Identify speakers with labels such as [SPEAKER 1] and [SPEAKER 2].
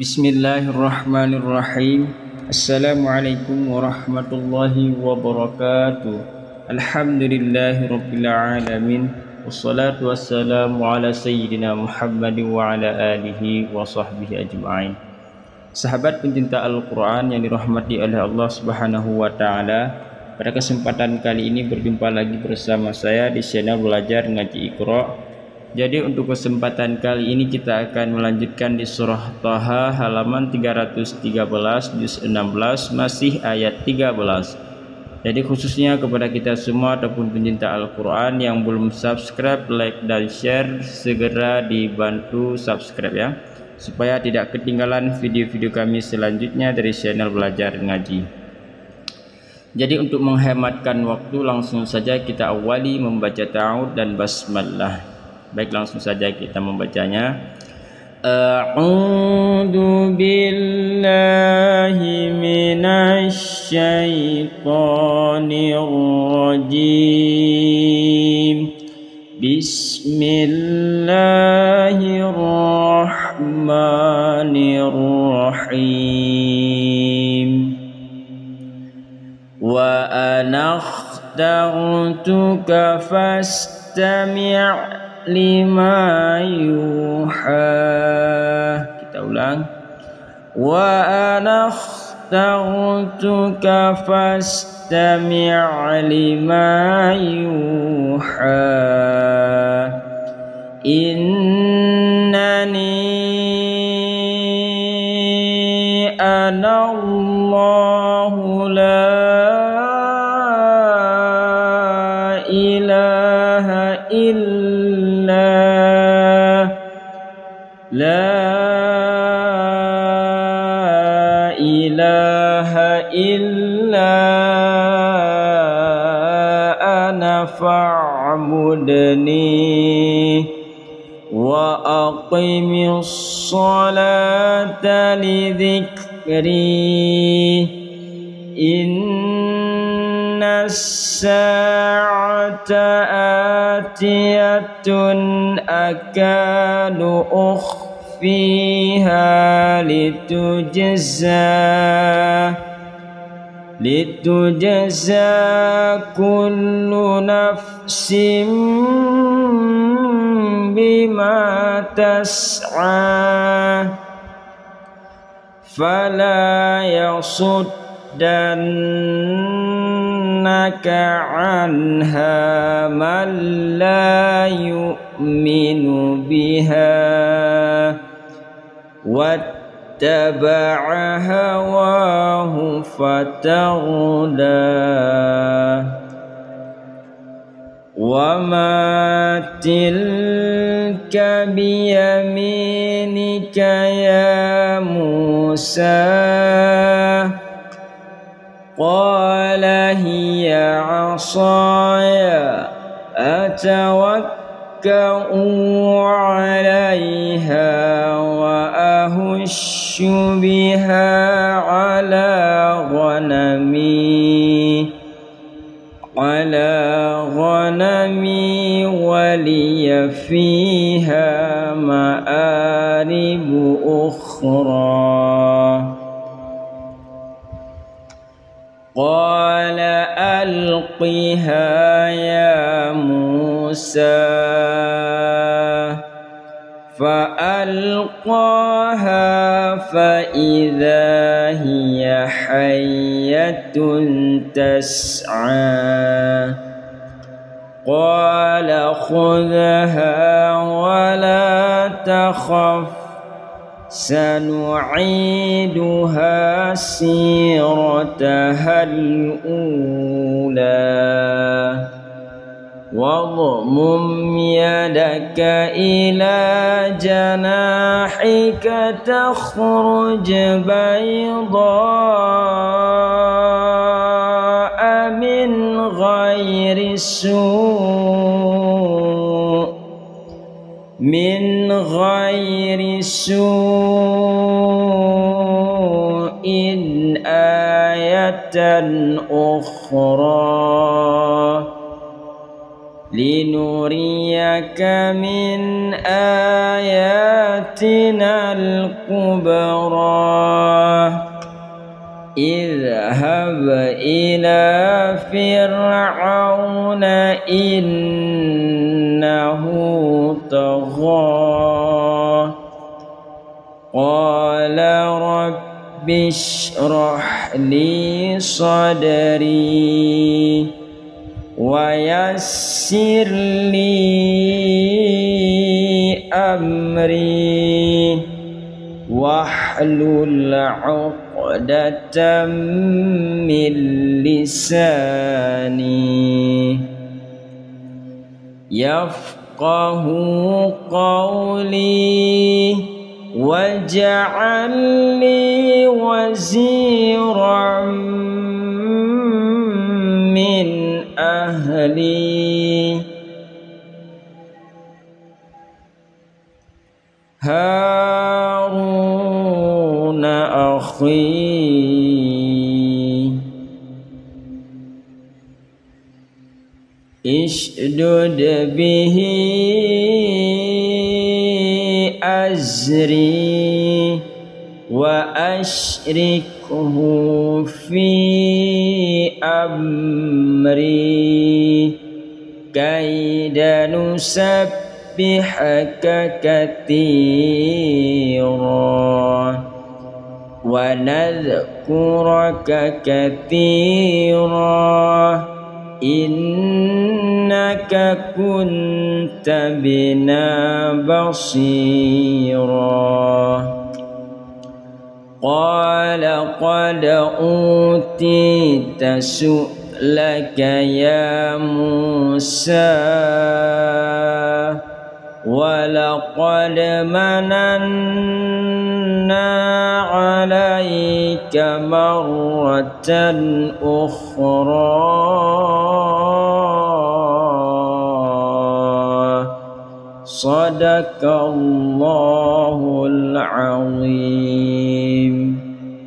[SPEAKER 1] Bismillahirrahmanirrahim. Assalamualaikum warahmatullahi wabarakatuh. Alhamdulillahirabbil alamin. Wassalatu wassalamu ala sayyidina Muhammad wa ala alihi wa sahbihi ajma'in. Sahabat pencinta Al-Qur'an yang dirahmati oleh Allah Subhanahu wa taala, pada kesempatan kali ini berjumpa lagi bersama saya di channel Belajar Ngaji Iqra. Jadi untuk kesempatan kali ini kita akan melanjutkan di surah Thaha halaman 313 juz 16 masih ayat 13. Jadi khususnya kepada kita semua ataupun pencinta Al-Qur'an yang belum subscribe, like dan share, segera dibantu subscribe ya, supaya tidak ketinggalan video-video kami selanjutnya dari channel Belajar Ngaji. Jadi untuk menghematkan waktu langsung saja kita awali membaca ta'awudz dan basmalah. Baik, langsung saja kita membacanya. A'udzu billahi minasy syaithanir rajim. Bismillahirrahmanirrahim. Wa ana akhtartuka fastami' lima yuha. Kita ulang. Wa ana akhtartuka fastami' lima yuha. Innani ana Allahu la ilaha illa La ilaha illa ana fa'budni wa aqimis salata li dhikri. Inna as-sa'ata atiyatun akadu fiha litujza kullu nafsin bima tas'a fala yasuddannaka anha man la yu'minu biha wattaba'a hawahu fataghda. Wa ma tilka biyaminika ya Musa. Qala hiya 'asaya atawakka'u 'alayha wa ahushu biha 'ala ghanami wa liya fiha ma'aribu ukhra. Qala alqiha ya Musa. Fa'alqaha fa'idha hiya hayyatun tas'a. Qala khudhaha wa la takhaf sanu'iduha siratahal ula. Wadmum yadaka ila janahika takhruj bayda'a min ghairi su'in ayatan ukhra لنريك من آياتنا الكبرى اذهب إلى فرعون إنه طغى قال رب اشرح لي صدري ويسر لي أمري واحلل عقدة من لساني يفقه قولي واجعل لي وزيرا من أهلي هارون أخي اشدد به أزري وأشركه في أمري كي نسبحك كثيرا ونذكرك كثيرا إنك كنت بنا بصيرا قال قد أوتيت سؤلك يا موسى ولقد مننا عليك مرة أخرى صدق الله العظيم.